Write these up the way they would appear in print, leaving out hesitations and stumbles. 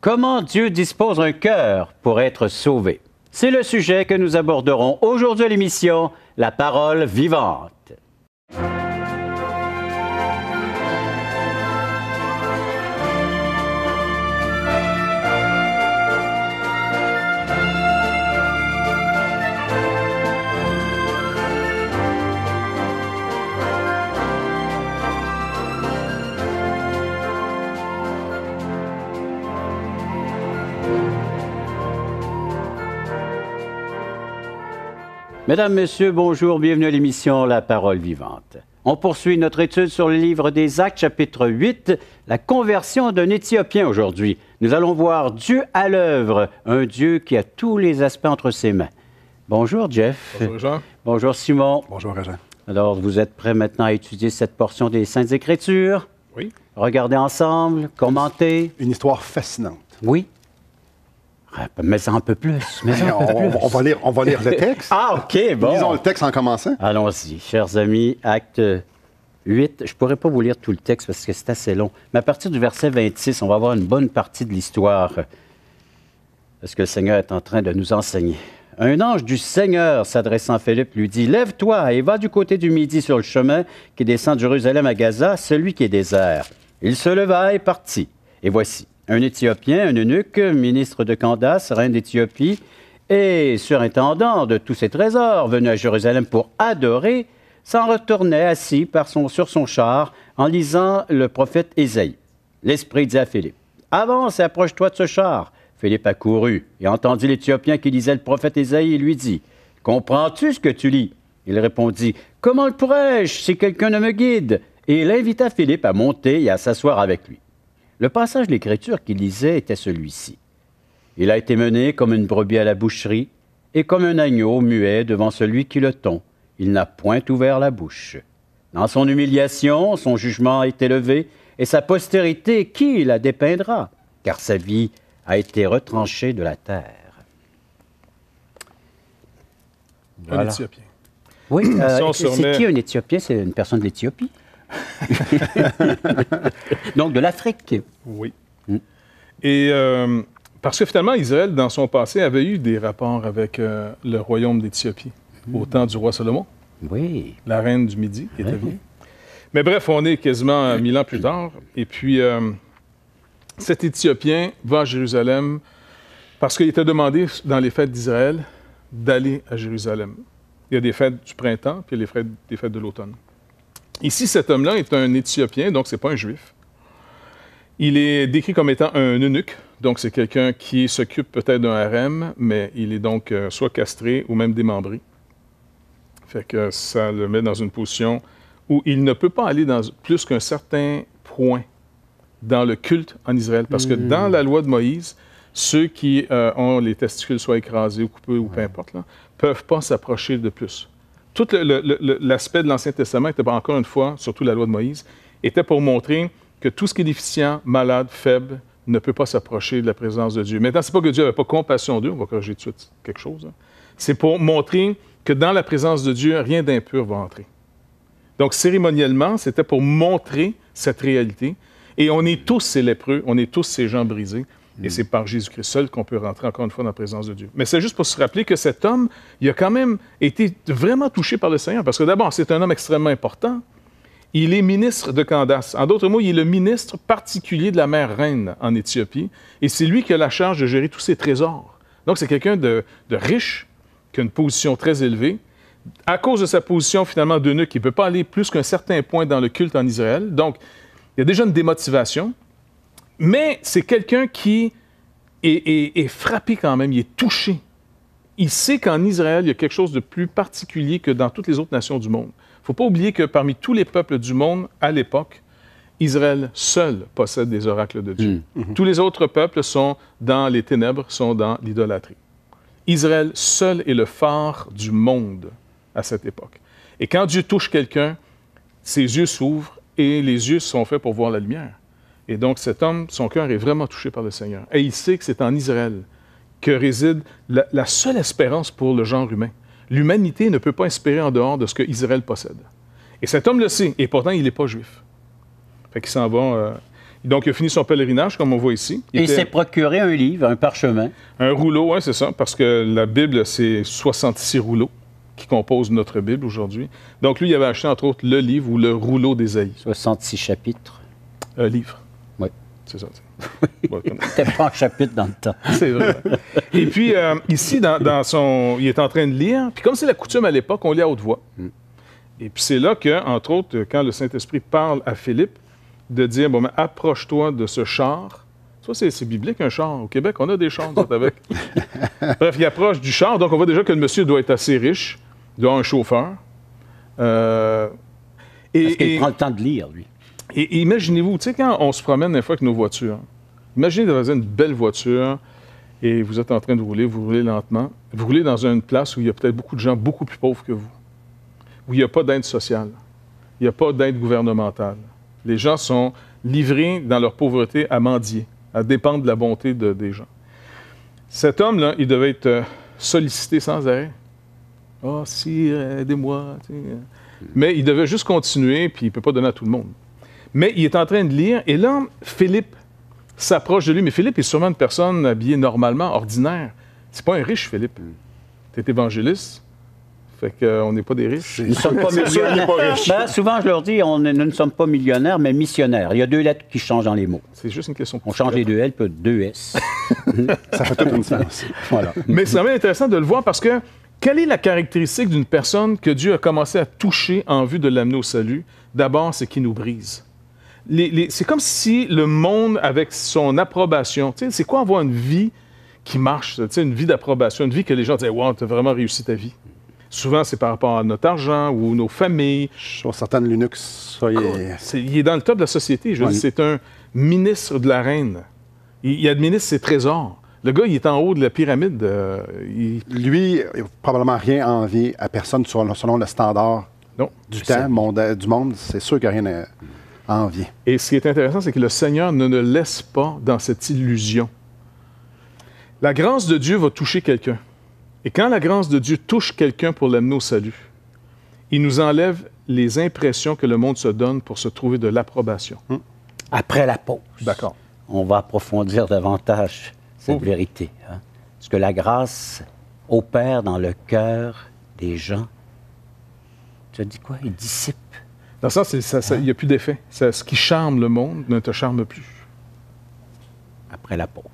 Comment Dieu dispose un cœur pour être sauvé? C'est le sujet que nous aborderons aujourd'hui à l'émission La Parole vivante. Mesdames, Messieurs, bonjour, bienvenue à l'émission La Parole vivante. On poursuit notre étude sur le livre des Actes, chapitre 8, la conversion d'un Éthiopien aujourd'hui. Nous allons voir Dieu à l'œuvre, un Dieu qui a tous les aspects entre ses mains. Bonjour, Jeff. Bonjour, Jean. Bonjour, Simon. Bonjour, Jean. Alors, vous êtes prêts maintenant à étudier cette portion des Saintes Écritures? Oui. Regardez ensemble, commentez. Une histoire fascinante. Oui. Mais un peu plus. On va lire le texte. Ah, OK, bon. Lisons le texte en commençant. Allons-y, chers amis, acte 8. Je ne pourrais pas vous lire tout le texte parce que c'est assez long. Mais à partir du verset 26, on va avoir une bonne partie de l'histoire. Parce que le Seigneur est en train de nous enseigner. Un ange du Seigneur, s'adressant à Philippe, lui dit « Lève-toi et va du côté du midi sur le chemin qui descend de Jérusalem à Gaza, celui qui est désert. » Il se leva et partit. Et voici, un Éthiopien, un eunuque, ministre de Candace, reine d'Éthiopie, et surintendant de tous ses trésors, venu à Jérusalem pour adorer, s'en retournait assis sur son char en lisant le prophète Ésaïe. L'Esprit dit à Philippe, « Avance et approche-toi de ce char. » Philippe accourut et entendit l'Éthiopien qui lisait le prophète Ésaïe et lui dit, « Comprends-tu ce que tu lis? » Il répondit, « Comment le pourrais-je si quelqu'un ne me guide? » Et il invita Philippe à monter et à s'asseoir avec lui. Le passage de l'Écriture qu'il lisait était celui-ci. « Il a été mené comme une brebis à la boucherie et comme un agneau muet devant celui qui le tond. Il n'a point ouvert la bouche. Dans son humiliation, son jugement est élevé et sa postérité, qui la dépeindra? Car sa vie a été retranchée de la terre. » Voilà. Un Éthiopien. Oui, c'est qui un Éthiopien? C'est une personne de l'Éthiopie. Donc de l'Afrique. Oui. Et parce que finalement, Israël, dans son passé, avait eu des rapports avec le royaume d'Éthiopie, au temps du roi Salomon. Oui. La reine du Midi, qui était venue. Mais bref, on est quasiment 1000 ans plus tard. Et puis, cet Éthiopien va à Jérusalem parce qu'il était demandé, dans les fêtes d'Israël, d'aller à Jérusalem. Il y a des fêtes du printemps, puis il y a des fêtes de l'automne. Ici, cet homme-là est un Éthiopien, donc c'est pas un Juif. Il est décrit comme étant un eunuque, donc c'est quelqu'un qui s'occupe peut-être d'un harem, mais il est donc soit castré ou même démembré. Fait que ça le met dans une position où il ne peut pas aller dans plus qu'un certain point dans le culte en Israël. Parce que dans la loi de Moïse, ceux qui ont les testicules soit écrasés ou coupés ou peu importe, ne peuvent pas s'approcher de plus. Tout l'aspect de l'Ancien Testament était, encore une fois, surtout la loi de Moïse, était pour montrer que tout ce qui est déficient, malade, faible, ne peut pas s'approcher de la présence de Dieu. Maintenant, c'est pas que Dieu n'avait pas compassion d'eux, on va corriger tout de suite quelque chose. C'est pour montrer que dans la présence de Dieu, rien d'impur va entrer. Donc, cérémoniellement, c'était pour montrer cette réalité. Et on est tous ces lépreux, on est tous ces gens brisés. Et c'est par Jésus-Christ seul qu'on peut rentrer encore une fois dans la présence de Dieu. Mais c'est juste pour se rappeler que cet homme, il a quand même été vraiment touché par le Seigneur. Parce que d'abord, c'est un homme extrêmement important. Il est ministre de Candace. En d'autres mots, il est le ministre particulier de la mère reine en Éthiopie. Et c'est lui qui a la charge de gérer tous ses trésors. Donc, c'est quelqu'un de riche, qui a une position très élevée. À cause de sa position, finalement, d'eunuque, il ne peut pas aller plus qu'un certain point dans le culte en Israël. Donc, il y a déjà une démotivation. Mais c'est quelqu'un qui est frappé quand même, il est touché. Il sait qu'en Israël, il y a quelque chose de plus particulier que dans toutes les autres nations du monde. Il ne faut pas oublier que parmi tous les peuples du monde, à l'époque, Israël seul possède des oracles de Dieu. Tous les autres peuples sont dans les ténèbres, sont dans l'idolâtrie. Israël seul est le phare du monde à cette époque. Et quand Dieu touche quelqu'un, ses yeux s'ouvrent et les yeux sont faits pour voir la lumière. Et donc, cet homme, son cœur est vraiment touché par le Seigneur. Et il sait que c'est en Israël que réside la seule espérance pour le genre humain. L'humanité ne peut pas espérer en dehors de ce que Israël possède. Et cet homme le sait, et pourtant, il n'est pas juif. Fait qu'il s'en va. Donc, il a fini son pèlerinage, comme on voit ici. Il s'est procuré un livre, un parchemin. Un rouleau, oui, c'est ça, parce que la Bible, c'est 66 rouleaux qui composent notre Bible aujourd'hui. Donc, lui, il avait acheté, entre autres, le livre ou le rouleau d'Ésaïe. 66 chapitres. Un livre. Oui. C'est ça. C'était pas un chapitre dans le temps. C'est vrai. Et puis, ici, il est en train de lire. Puis, comme c'est la coutume à l'époque, on lit à haute voix. Et puis, c'est là que, entre autres, quand le Saint-Esprit parle à Philippe, de dire, bon, mais approche-toi de ce char. Ça, c'est biblique, un char. Au Québec, on a des chars, nous autres, avec. Bref, il approche du char. Donc, on voit déjà que le monsieur doit être assez riche. Il doit avoir un chauffeur. Parce qu'il prend le temps de lire, lui. Et imaginez-vous, tu sais, quand on se promène des fois avec nos voitures, imaginez d'avoir une belle voiture et vous êtes en train de rouler, vous roulez lentement. Vous roulez dans une place où il y a peut-être beaucoup de gens beaucoup plus pauvres que vous, où il n'y a pas d'aide sociale, il n'y a pas d'aide gouvernementale. Les gens sont livrés dans leur pauvreté à mendier, à dépendre de la bonté des gens. Cet homme-là, il devait être sollicité sans arrêt. « Ah, si, aidez-moi. » Mais il devait juste continuer, puis il ne peut pas donner à tout le monde. Mais il est en train de lire, et là, Philippe s'approche de lui. Mais Philippe est sûrement une personne habillée normalement, ordinaire. C'est pas un riche, Philippe. Tu es évangéliste. Fait qu'on n'est pas des riches. Nous ne sommes pas millionnaires. Ben, souvent, je leur dis, nous ne sommes pas millionnaires, mais missionnaires. Il y a 2 lettres qui changent dans les mots. C'est juste une question. On change les 2 L, puis 2 S. Ça fait toute une différence. Voilà. Mais c'est vraiment intéressant de le voir parce que quelle est la caractéristique d'une personne que Dieu a commencé à toucher en vue de l'amener au salut? D'abord, c'est qu'il nous brise. C'est comme si le monde, avec son approbation, tu sais, c'est quoi avoir une vie qui marche, tu sais, une vie d'approbation, une vie que les gens disent « Wow, tu as vraiment réussi ta vie ». Souvent, c'est par rapport à notre argent ou nos familles. Sur certaines Linux, ça y est... Il est dans le top de la société. Je veux dire, c'est un ministre de la reine. Il administre ses trésors. Le gars, il est en haut de la pyramide. Lui, il n'a probablement rien envie à personne selon le standard du temps, du monde. C'est sûr qu'il n'y a rien à envier. Et ce qui est intéressant, c'est que le Seigneur ne le laisse pas dans cette illusion. La grâce de Dieu va toucher quelqu'un. Et quand la grâce de Dieu touche quelqu'un pour l'amener au salut, il nous enlève les impressions que le monde se donne pour se trouver de l'approbation. Après la pause, d'accord, on va approfondir davantage cette vérité. Hein? Parce que la grâce opère dans le cœur des gens. Tu as dit quoi? Il dissipe. Dans le sens, il n'y a plus d'effet. Ce qui charme le monde ne te charme plus. Après la pause.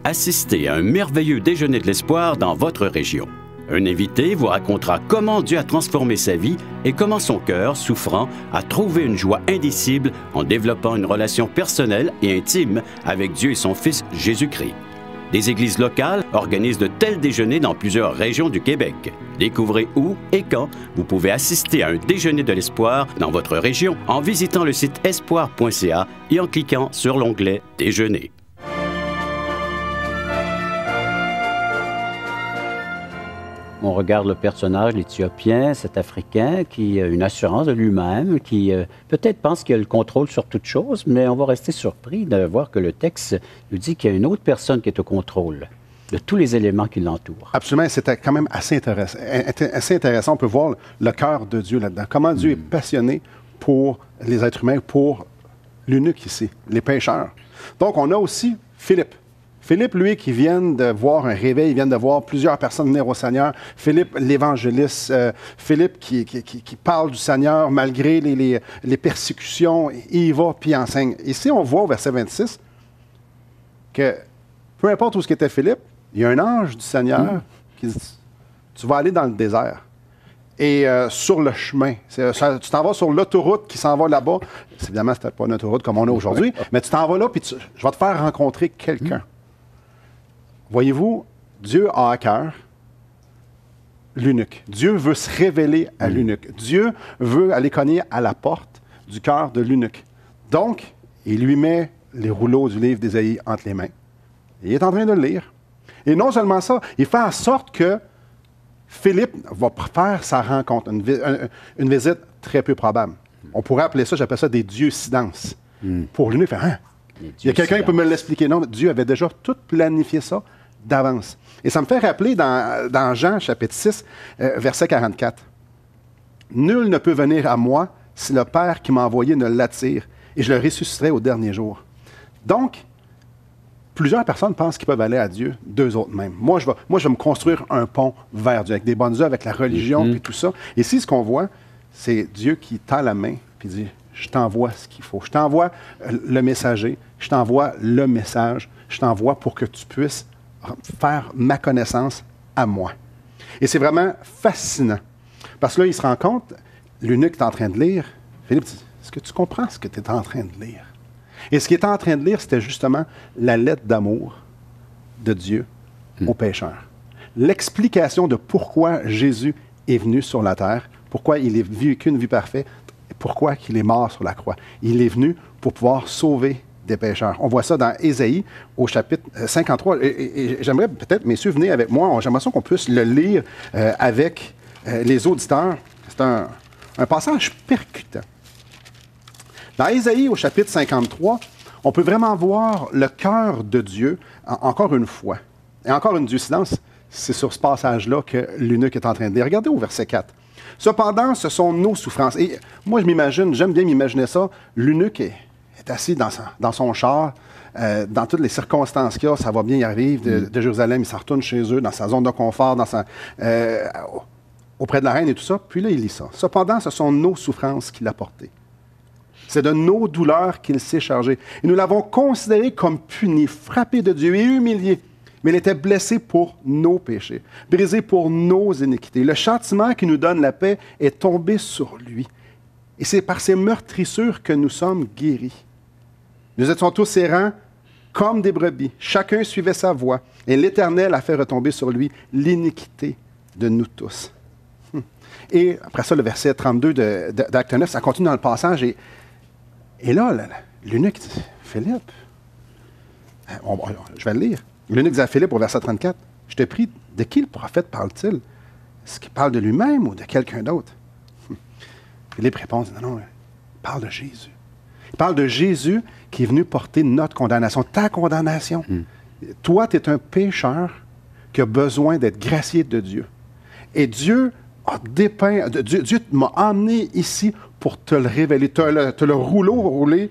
Assistez à un merveilleux déjeuner de l'espoir dans votre région. Un invité vous racontera comment Dieu a transformé sa vie et comment son cœur, souffrant, a trouvé une joie indicible en développant une relation personnelle et intime avec Dieu et son Fils Jésus-Christ. Des églises locales organisent de tels déjeuners dans plusieurs régions du Québec. Découvrez où et quand vous pouvez assister à un déjeuner de l'espoir dans votre région en visitant le site espoir.ca et en cliquant sur l'onglet « Déjeuner ». On regarde le personnage, l'Éthiopien, cet Africain, qui a une assurance de lui-même, qui peut-être pense qu'il a le contrôle sur toute chose, mais on va rester surpris de voir que le texte nous dit qu'il y a une autre personne qui est au contrôle de tous les éléments qui l'entourent. Absolument, c'était quand même assez intéressant. On peut voir le cœur de Dieu là-dedans. Comment Dieu est passionné pour les êtres humains, pour l'eunuque ici, les pécheurs. Donc, on a aussi Philippe. Philippe, lui, qui vient de voir un réveil, il vient de voir plusieurs personnes venir au Seigneur. Philippe, l'évangéliste. Philippe qui parle du Seigneur malgré les persécutions. Il y va, puis il enseigne. Ici, on voit au verset 26 que peu importe où était Philippe, il y a un ange du Seigneur qui dit « Tu vas aller dans le désert. » Et sur le chemin, tu t'en vas sur l'autoroute qui s'en va là-bas. Évidemment, ce n'était pas une autoroute comme on a aujourd'hui, mais tu t'en vas là, puis je vais te faire rencontrer quelqu'un. Voyez-vous, Dieu a à cœur l'eunuque. Dieu veut se révéler à l'eunuque. Dieu veut aller cogner à la porte du cœur de l'eunuque. Donc, il lui met les rouleaux du livre d'Ésaïe entre les mains. Il est en train de le lire. Et non seulement ça, il fait en sorte que Philippe va faire sa rencontre, une visite très peu probable. On pourrait appeler ça, j'appelle ça des dieucidances. Pour l'eunuque, hein? Il y a quelqu'un qui peut me l'expliquer. Non, Dieu avait déjà tout planifié ça d'avance. Et ça me fait rappeler dans Jean, chapitre 6, verset 44. « Nul ne peut venir à moi si le Père qui m'a envoyé ne l'attire, et je le ressusciterai au dernier jour. » Donc, plusieurs personnes pensent qu'ils peuvent aller à Dieu d'eux autres mêmes. Moi, je vais me construire un pont vers Dieu, avec des bonnes œuvres, avec la religion, puis tout ça. Et ici, ce qu'on voit, c'est Dieu qui tend la main, puis dit, je t'envoie ce qu'il faut. Je t'envoie le messager, je t'envoie le message, je t'envoie pour que tu puisses faire ma connaissance à moi. Et c'est vraiment fascinant. Parce que là, il se rend compte, l'eunuque est en train de lire. Philippe dit, est-ce que tu comprends ce que tu es en train de lire? Et ce qu'il était en train de lire, c'était justement la lettre d'amour de Dieu aux pécheurs. L'explication de pourquoi Jésus est venu sur la terre, pourquoi il est vécu une vie parfaite, pourquoi il est mort sur la croix. Il est venu pour pouvoir sauver des pécheurs. On voit ça dans Ésaïe, au chapitre 53. Et j'aimerais peut-être, messieurs, venez avec moi. J'aimerais ça qu'on puisse le lire avec les auditeurs. C'est un passage percutant. Dans Ésaïe, au chapitre 53, on peut vraiment voir le cœur de Dieu, encore une fois. Et encore une dieucidance, c'est sur ce passage-là que l'eunuque est en train de dire. Regardez au verset 4. « Cependant, ce sont nos souffrances. » Et moi, je m'imagine, j'aime bien m'imaginer ça, l'eunuque est assis dans son char, dans toutes les circonstances qu'il y a, ça va bien y arriver, de Jérusalem, il s'en retourne chez eux, dans sa zone de confort, auprès de la reine et tout ça. Puis là, il lit ça. « Cependant, ce sont nos souffrances qu'il a portées. C'est de nos douleurs qu'il s'est chargé. Et nous l'avons considéré comme puni, frappé de Dieu et humilié. Mais il était blessé pour nos péchés, brisé pour nos iniquités. Le châtiment qui nous donne la paix est tombé sur lui. Et c'est par ses meurtrissures que nous sommes guéris. Nous étions tous errants comme des brebis. Chacun suivait sa voie. Et l'Éternel a fait retomber sur lui l'iniquité de nous tous. » Et après ça, le verset 32 d'Acte 9, ça continue dans le passage. Et là, l'eunuque dit, « Philippe, je vais le lire. » L'eunuque dit à Philippe au verset 34, « Je te prie, de qui le prophète parle-t-il? Est-ce qu'il parle de lui-même ou de quelqu'un d'autre? » Philippe répond, « Non, il parle de Jésus. Il parle de Jésus qui est venu porter notre condamnation, ta condamnation. Toi, tu es un pécheur qui a besoin d'être gracié de Dieu. Et Dieu Dieu m'a emmené ici pour te le révéler, te le rouler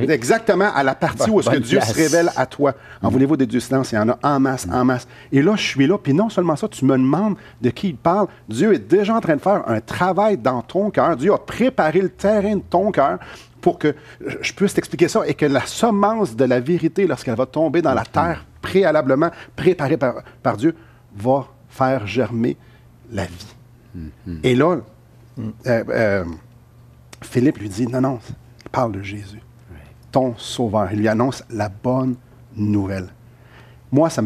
exactement à la partie où est-ce que Dieu se révèle à toi. En voulez-vous des dieucidances? Il y en a en masse, en masse. Et là, je suis là, puis non seulement ça, tu me demandes de qui il parle. Dieu est déjà en train de faire un travail dans ton cœur. Dieu a préparé le terrain de ton cœur pour que je puisse t'expliquer ça et que la semence de la vérité, lorsqu'elle va tomber dans la terre préalablement préparée par Dieu, va faire germer la vie. Et là, Philippe lui dit, non, il parle de Jésus, ton sauveur. Il lui annonce la bonne nouvelle. Moi, ça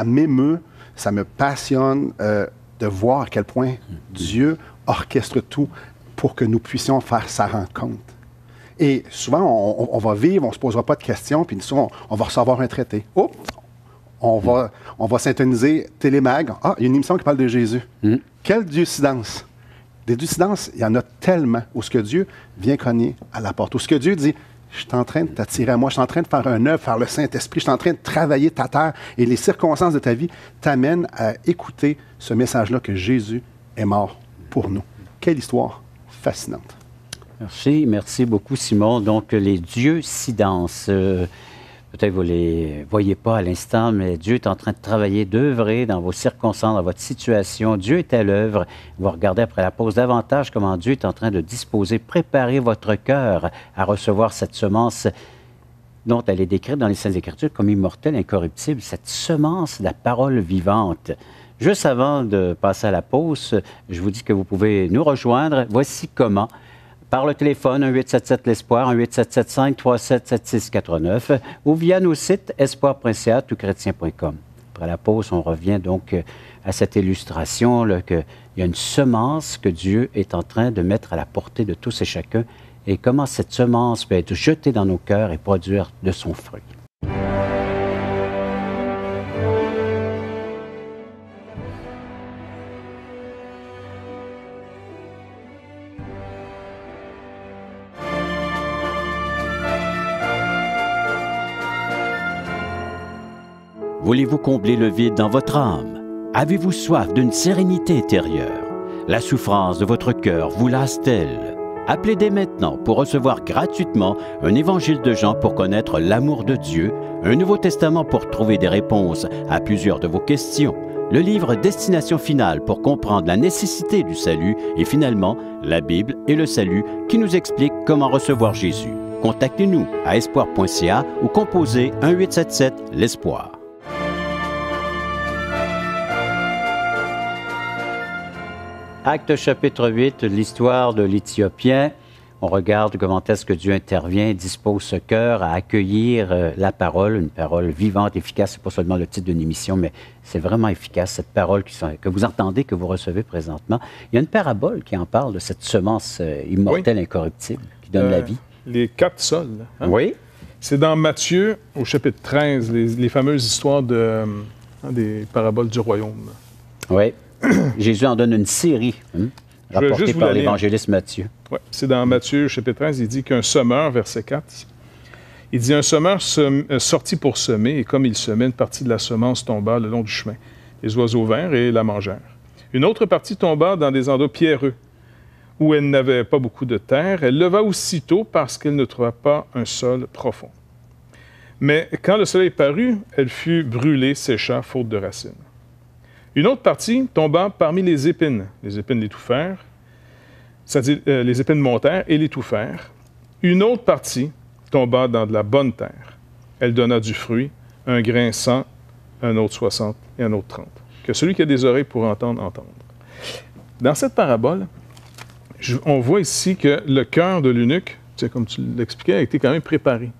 m'émeut, ça me passionne de voir à quel point Dieu orchestre tout pour que nous puissions faire sa rencontre. Et souvent, on va vivre, on ne se posera pas de questions, puis souvent, on va recevoir un traité. Oh! On va syntoniser Télémag. Ah, il y a une émission qui parle de Jésus. Quelle dieucidance! Des dieucidances, il y en a tellement où ce que Dieu vient cogner à la porte. Où ce que Dieu dit, je suis en train de t'attirer à moi, je suis en train de faire un œuvre, faire le Saint-Esprit, je suis en train de travailler ta terre et les circonstances de ta vie t'amènent à écouter ce message-là que Jésus est mort pour nous. Quelle histoire fascinante. Merci beaucoup, Simon. Donc, les dieucidances, peut-être vous ne les voyez pas à l'instant, mais Dieu est en train de travailler, d'œuvrer dans vos circonstances, dans votre situation. Dieu est à l'œuvre. Vous regardez après la pause davantage comment Dieu est en train de disposer, préparer votre cœur à recevoir cette semence dont elle est décrite dans les Saintes Écritures comme immortelle, incorruptible, cette semence de la parole vivante. Juste avant de passer à la pause, je vous dis que vous pouvez nous rejoindre. Voici comment. Par le téléphone, 1-877-l'Espoir, 1-877-537-7689 ou via nos sites espoir.ca, toutchrétien.com. Après la pause, on revient donc à cette illustration qu'il y a une semence que Dieu est en train de mettre à la portée de tous et chacun et comment cette semence peut être jetée dans nos cœurs et produire de son fruit. Voulez-vous combler le vide dans votre âme? Avez-vous soif d'une sérénité intérieure? La souffrance de votre cœur vous lasse-t-elle? Appelez dès maintenant pour recevoir gratuitement un évangile de Jean pour connaître l'amour de Dieu, un Nouveau Testament pour trouver des réponses à plusieurs de vos questions, le livre Destination finale pour comprendre la nécessité du salut et finalement la Bible et le salut qui nous explique comment recevoir Jésus. Contactez-nous à espoir.ca ou composez 1-877-l'Espoir. Acte chapitre 8, l'histoire de l'Éthiopien. On regarde comment est-ce que Dieu intervient, dispose ce cœur à accueillir la parole, une parole vivante, efficace. Ce n'est pas seulement le titre d'une émission, mais c'est vraiment efficace, cette parole que vous entendez, que vous recevez présentement. Il y a une parabole qui en parle de cette semence immortelle, incorruptible, qui donne la vie. Les 4 sols. Hein? Oui. C'est dans Matthieu, au chapitre 13, les fameuses histoires des paraboles du royaume. Oui. Jésus en donne une série, rapportée par l'évangéliste Matthieu. Oui, c'est dans Matthieu, chapitre 13, il dit qu'un semeur, verset 4, il dit « Un semeur sortit pour semer, et comme il semait, une partie de la semence tomba le long du chemin. Les oiseaux vinrent et la mangèrent. Une autre partie tomba dans des endroits pierreux, où elle n'avait pas beaucoup de terre. Elle leva aussitôt parce qu'elle ne trouva pas un sol profond. Mais quand le soleil parut, elle fut brûlée, sécha, faute de racines. Une autre partie tomba parmi les épines l'étouffèrent, c'est-à-dire les épines montèrent et l'étouffèrent. Une autre partie tomba dans de la bonne terre. Elle donna du fruit, un grain 100, un autre 60 et un autre 30. Que celui qui a des oreilles pour entendre, entende. Dans cette parabole, on voit ici que le cœur de l'eunuque, comme tu l'expliquais, a été quand même préparé.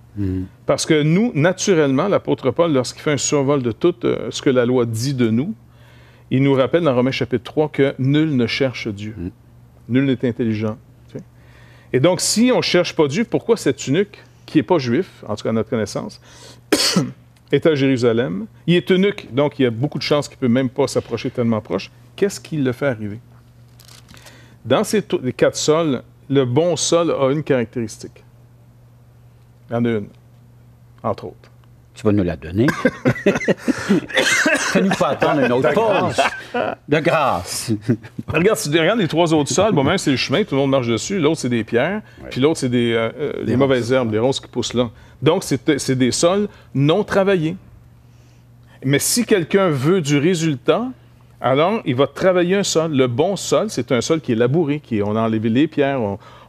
Parce que nous, naturellement, l'apôtre Paul, lorsqu'il fait un survol de tout ce que la loi dit de nous, il nous rappelle dans Romains chapitre 3 que nul ne cherche Dieu. Nul n'est intelligent. Et donc, si on ne cherche pas Dieu, pourquoi cet eunuque, qui n'est pas juif, en tout cas à notre connaissance, est à Jérusalem? Il est eunuque, donc il y a beaucoup de chances qu'il ne peut même pas s'approcher tellement proche. Qu'est-ce qui le fait arriver? Dans ces 4 sols, le bon sol a une caractéristique. Il y en a une, entre autres. Tu vas nous la donner. Fais-nous pas attendre une autre pause. De grâce. Regarde, si tu regardes les 3 autres sols, même c'est le chemin, tout le monde marche dessus. L'autre, c'est des pierres. Puis l'autre, c'est des mauvaises herbes, des ronces qui poussent là. Donc, c'est des sols non travaillés. Mais si quelqu'un veut du résultat, alors il va travailler un sol. Le bon sol, c'est un sol qui est labouré, on a enlevé les pierres,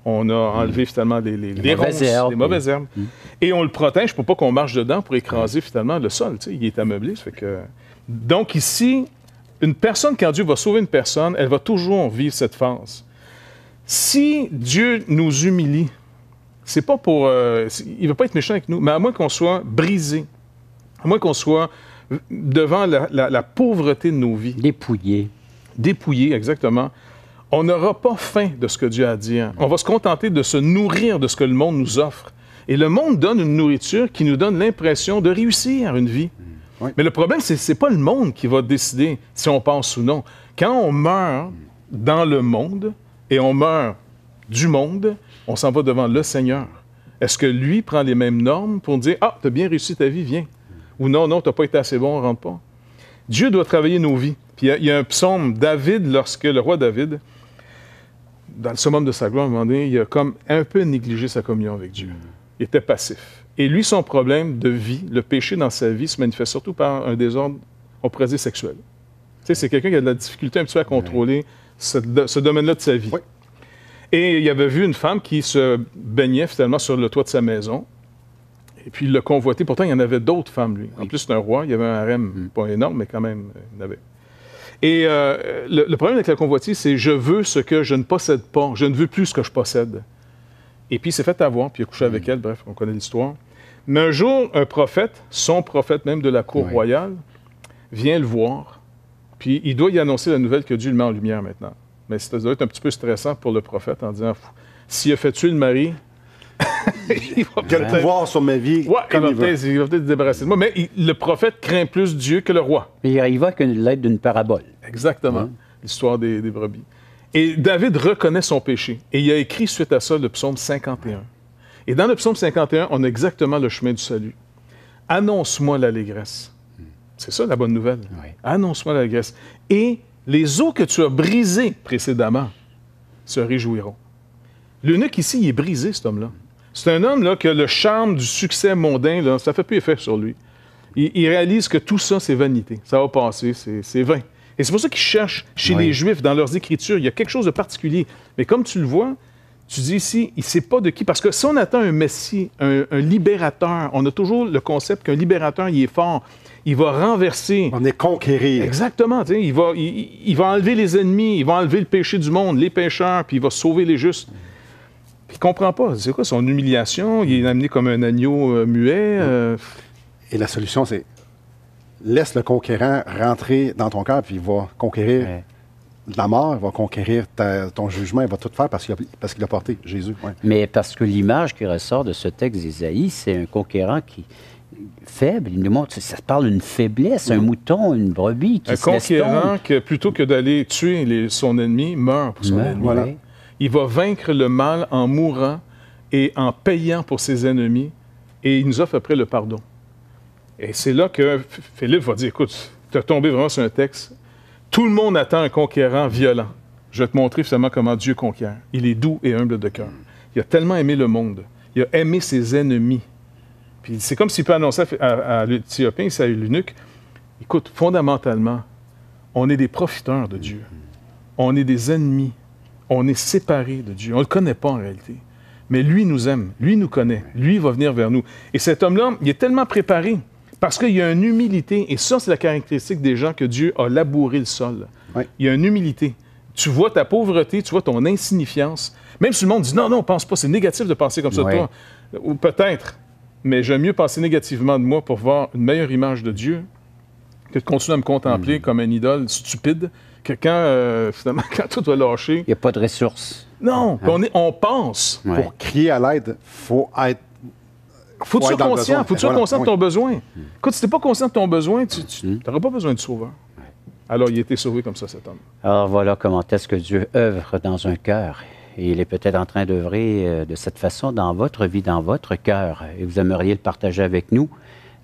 on a enlevé finalement les ronces, les mauvaises herbes. Et on le protège pour pas qu'on marche dedans pour écraser finalement le sol. Il est ameublé. Ça fait que... Donc ici, une personne, quand Dieu va sauver une personne, elle va toujours vivre cette phase. Si Dieu nous humilie, c'est pas pour... il ne va pas être méchant avec nous, mais à moins qu'on soit brisé, à moins qu'on soit devant la pauvreté de nos vies. Dépouillé. Dépouillé, exactement. On n'aura pas faim de ce que Dieu a à dire. On va se contenter de se nourrir de ce que le monde nous offre. Et le monde donne une nourriture qui nous donne l'impression de réussir une vie. Oui. Mais le problème, c'est pas le monde qui va décider si on passe ou non. Quand on meurt dans le monde et on meurt du monde, on s'en va devant le Seigneur. Est-ce que lui prend les mêmes normes pour dire « Ah, tu as bien réussi ta vie, viens. » Ou « Non, tu n'as pas été assez bon, rentre pas. » Dieu doit travailler nos vies. Puis il y a un psaume, David, lorsque le roi David, dans le summum de sa gloire, à un moment donné, il a comme un peu négligé sa communion avec Dieu. Il était passif. Et lui, son problème de vie, le péché dans sa vie, se manifeste surtout par un désordre, on pourrait dire, sexuel. Tu sais, c'est quelqu'un qui a de la difficulté un petit peu à contrôler ce domaine-là de sa vie. Oui. Et il avait vu une femme qui se baignait finalement sur le toit de sa maison. Et puis il l'a convoité. Pourtant, il y en avait d'autres femmes, lui. En plus, c'est un roi. Il y avait un harem, pas énorme, mais quand même, il y en avait. Et le problème avec la convoitise, c'est « je veux ce que je ne possède pas. Je ne veux plus ce que je possède. » Et puis il s'est fait avoir, puis il a couché avec elle. Bref, on connaît l'histoire. Mais un jour, un prophète, son prophète même de la cour royale, vient le voir. Puis il doit y annoncer la nouvelle que Dieu le met en lumière maintenant. Mais ça doit être un petit peu stressant pour le prophète en disant « s'il a fait tuer le mari... » il a le pouvoir sur ma vie. Ouais, il va peut-être se débarrasser de moi. Mais le prophète craint plus Dieu que le roi. Et il arriva avec l'aide d'une parabole. Exactement. L'histoire des brebis. Et David reconnaît son péché. Et il a écrit suite à ça le psaume 51. Et dans le psaume 51, on a exactement le chemin du salut. Annonce-moi l'allégresse. C'est ça la bonne nouvelle. Oui. Annonce-moi l'allégresse. Et les eaux que tu as brisées précédemment se réjouiront. L'eunuque ici, il est brisé, cet homme-là. C'est un homme là, que le charme du succès mondain, là, ça ne fait plus effet sur lui. Il réalise que tout ça, c'est vanité. Ça va passer, c'est vain. Et c'est pour ça qu'il cherche chez les Juifs, dans leurs Écritures, il y a quelque chose de particulier. Mais comme tu le vois, tu dis ici, il ne sait pas de qui. Parce que si on attend un Messie, un libérateur, on a toujours le concept qu'un libérateur, il est fort. Il va renverser. On est conquérir. Exactement. Il va enlever les ennemis, il va enlever le péché du monde, les pécheurs, puis il va sauver les justes. Puis il ne comprend pas. C'est quoi son humiliation? Il est amené comme un agneau muet. Et la solution, c'est laisse le conquérant rentrer dans ton cœur, puis il va conquérir la mort, il va conquérir ton jugement, il va tout faire parce qu'il a porté Jésus. Ouais. Mais parce que l'image qui ressort de ce texte d'Ésaïe, c'est un conquérant qui faible. Il nous montre, ça parle d'une faiblesse, un mouton, une brebis qui se laisse tomber. Un conquérant que, plutôt que d'aller tuer son ennemi, meurt pour son ennemi. Voilà. Il va vaincre le mal en mourant et en payant pour ses ennemis, et il nous offre après le pardon. Et c'est là que Philippe va dire, écoute, tu as tombé vraiment sur un texte. Tout le monde attend un conquérant violent. Je vais te montrer finalement comment Dieu conquiert. Il est doux et humble de cœur. Il a tellement aimé le monde. Il a aimé ses ennemis. Puis c'est comme s'il peut annoncer à l'Éthiopien, c'est à l'eunuque, écoute, fondamentalement, on est des profiteurs de Dieu. On est des ennemis. On est séparés de Dieu. On ne le connaît pas en réalité. Mais lui nous aime. Lui nous connaît. Lui va venir vers nous. Et cet homme-là, il est tellement préparé. Parce qu'il y a une humilité, et ça, c'est la caractéristique des gens que Dieu a labouré le sol. Oui. Il y a une humilité. Tu vois ta pauvreté, tu vois ton insignifiance. Même si le monde dit non, non, pense pas, c'est négatif de penser comme ça de toi. Ou peut-être, mais j'aime mieux penser négativement de moi pour voir une meilleure image de Dieu que de continuer à me contempler comme un idole stupide, que finalement, quand tout va lâcher... Il n'y a pas de ressources. Non, on pense. Pour crier à l'aide, il faut être... Faut que tu sois conscient. Faut que tu sois conscient de ton besoin. Écoute, si tu n'es pas conscient de ton besoin, tu n'auras pas besoin de sauveur. Alors, il a été sauvé comme ça, cet homme. Alors, voilà comment est-ce que Dieu œuvre dans un cœur. Et il est peut-être en train d'œuvrer de cette façon dans votre vie, dans votre cœur. Et vous aimeriez le partager avec nous.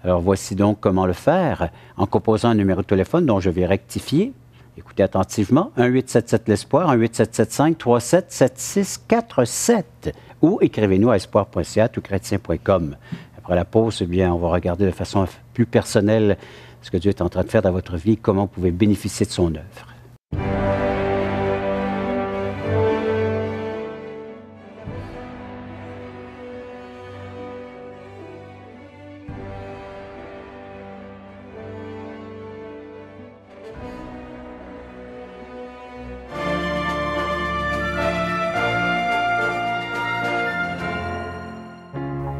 Alors, voici donc comment le faire. En composant un numéro de téléphone dont je vais rectifier. Écoutez attentivement. 1-877-l'Espoir, 1-877-537-7647. Ou écrivez-nous à espoir.ca touchrétien.com. Après la pause, eh bien, on va regarder de façon plus personnelle ce que Dieu est en train de faire dans votre vie, comment vous pouvez bénéficier de son œuvre.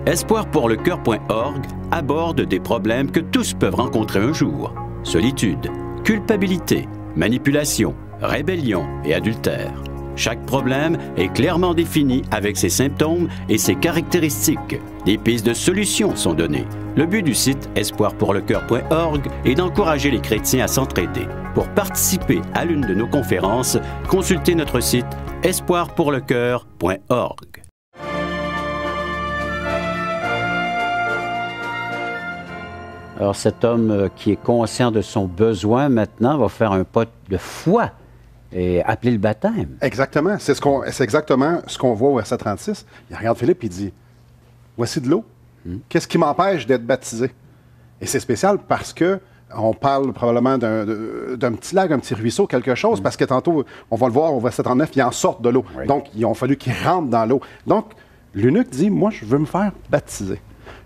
Espoirpourlecoeur.org aborde des problèmes que tous peuvent rencontrer un jour. Solitude, culpabilité, manipulation, rébellion et adultère. Chaque problème est clairement défini avec ses symptômes et ses caractéristiques. Des pistes de solutions sont données. Le but du site espoirpourlecoeur.org est d'encourager les chrétiens à s'entraider. Pour participer à l'une de nos conférences, consultez notre site espoirpourlecoeur.org. Alors, cet homme qui est conscient de son besoin maintenant va faire un pas de foi et appeler le baptême. Exactement. C'est exactement ce qu'on voit au verset 36. Il regarde Philippe et il dit, « Voici de l'eau. Qu'est-ce qui m'empêche d'être baptisé? » Et c'est spécial parce que on parle probablement d'un petit lac, un petit ruisseau, quelque chose, parce que tantôt, on va le voir au verset 39, il en sort de l'eau. Oui. Donc, il a fallu qu'il rentre dans l'eau. Donc, l'eunuque dit, « Moi, je veux me faire baptiser. »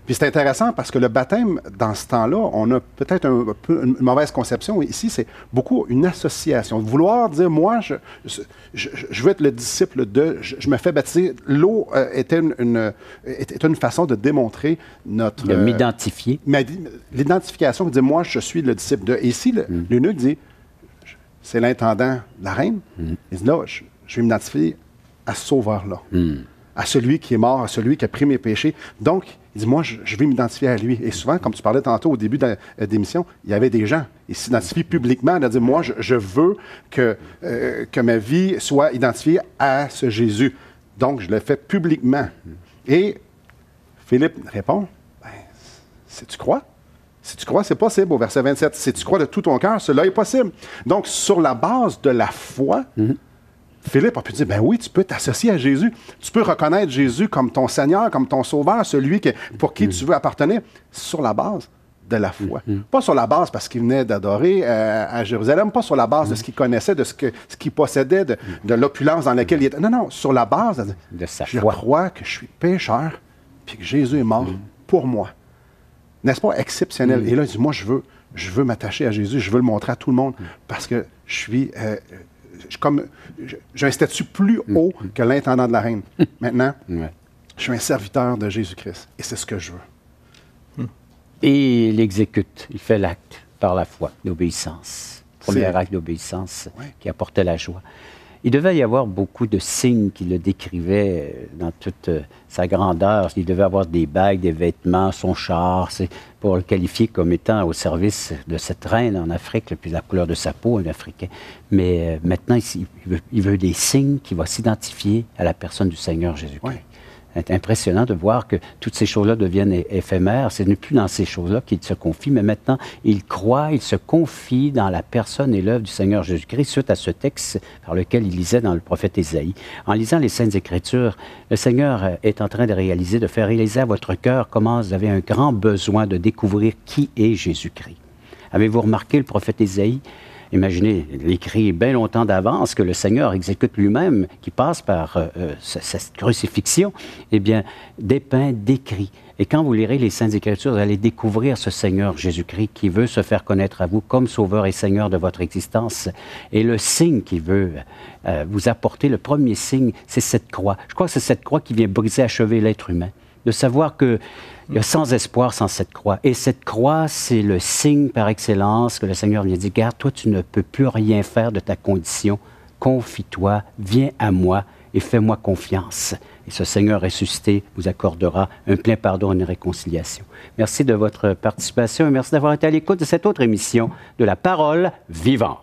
Puis c'est intéressant parce que le baptême, dans ce temps-là, on a peut-être un peu une mauvaise conception. Ici, c'est beaucoup une association. Vouloir dire, moi, je veux être le disciple de, je me fais baptiser. L'eau était une façon de démontrer notre... De m'identifier. L'identification, de dire, moi, je suis le disciple de. Et ici, l'eunuque dit, c'est l'intendant de la reine. Il dit, là, je vais m'identifier à ce sauveur-là. À celui qui est mort, à celui qui a pris mes péchés. Donc, il dit, moi, je vais m'identifier à lui. Et souvent, comme tu parlais tantôt au début de l'émission, il y avait des gens, ils s'identifient publiquement, de dire, moi, je veux que ma vie soit identifiée à ce Jésus. Donc, je le fais publiquement. Et Philippe répond, ben, tu crois? Si tu crois, c'est possible, au verset 27. Si tu crois de tout ton cœur, cela est possible. Donc, sur la base de la foi, Philippe a pu dire, ben oui, tu peux t'associer à Jésus. Tu peux reconnaître Jésus comme ton Seigneur, comme ton Sauveur, celui pour qui tu veux appartenir, sur la base de la foi. Pas sur la base parce qu'il venait d'adorer à Jérusalem, pas sur la base de ce qu'il connaissait, de ce qu'il possédait, de l'opulence dans laquelle il était. Non, non, sur la base de sa je foi. crois que je suis pécheur, puis que Jésus est mort pour moi. N'est-ce pas exceptionnel? Et là, il dit, moi, je veux m'attacher à Jésus, je veux le montrer à tout le monde, parce que je suis... j'ai un statut plus haut que l'intendant de la reine. Maintenant, je suis un serviteur de Jésus-Christ, et c'est ce que je veux. Et il exécute, il fait l'acte par la foi, l'obéissance. Premier acte d'obéissance qui apportait la joie. Il devait y avoir beaucoup de signes qui le décrivaient dans toute sa grandeur. Il devait avoir des bagues, des vêtements, son char, c'est pour le qualifier comme étant au service de cette reine en Afrique, puis la couleur de sa peau, un Africain. Mais maintenant, il veut des signes qui vont s'identifier à la personne du Seigneur Jésus-Christ. C'est impressionnant de voir que toutes ces choses-là deviennent éphémères. Ce n'est plus dans ces choses-là qu'il se confie, mais maintenant, il croit, il se confie dans la personne et l'œuvre du Seigneur Jésus-Christ suite à ce texte par lequel il lisait dans le prophète Ésaïe. En lisant les Saintes Écritures, le Seigneur est en train de réaliser, de faire réaliser à votre cœur comment vous avez un grand besoin de découvrir qui est Jésus-Christ. Avez-vous remarqué le prophète Ésaïe? Imaginez, il écrit bien longtemps d'avance que le Seigneur exécute lui-même, qui passe par cette crucifixion, eh bien, dépeint, décrit. Et quand vous lirez les Saintes Écritures, vous allez découvrir ce Seigneur Jésus-Christ qui veut se faire connaître à vous comme Sauveur et Seigneur de votre existence. Et le signe qu'il veut vous apporter, le premier signe, c'est cette croix. Je crois que c'est cette croix qui vient briser, achever l'être humain. De savoir qu'il y a sans espoir sans cette croix. Et cette croix, c'est le signe par excellence que le Seigneur vient dire, regarde, toi, tu ne peux plus rien faire de ta condition. Confie-toi, viens à moi et fais-moi confiance. Et ce Seigneur ressuscité vous accordera un plein pardon et une réconciliation. Merci de votre participation et merci d'avoir été à l'écoute de cette autre émission de La Parole vivante.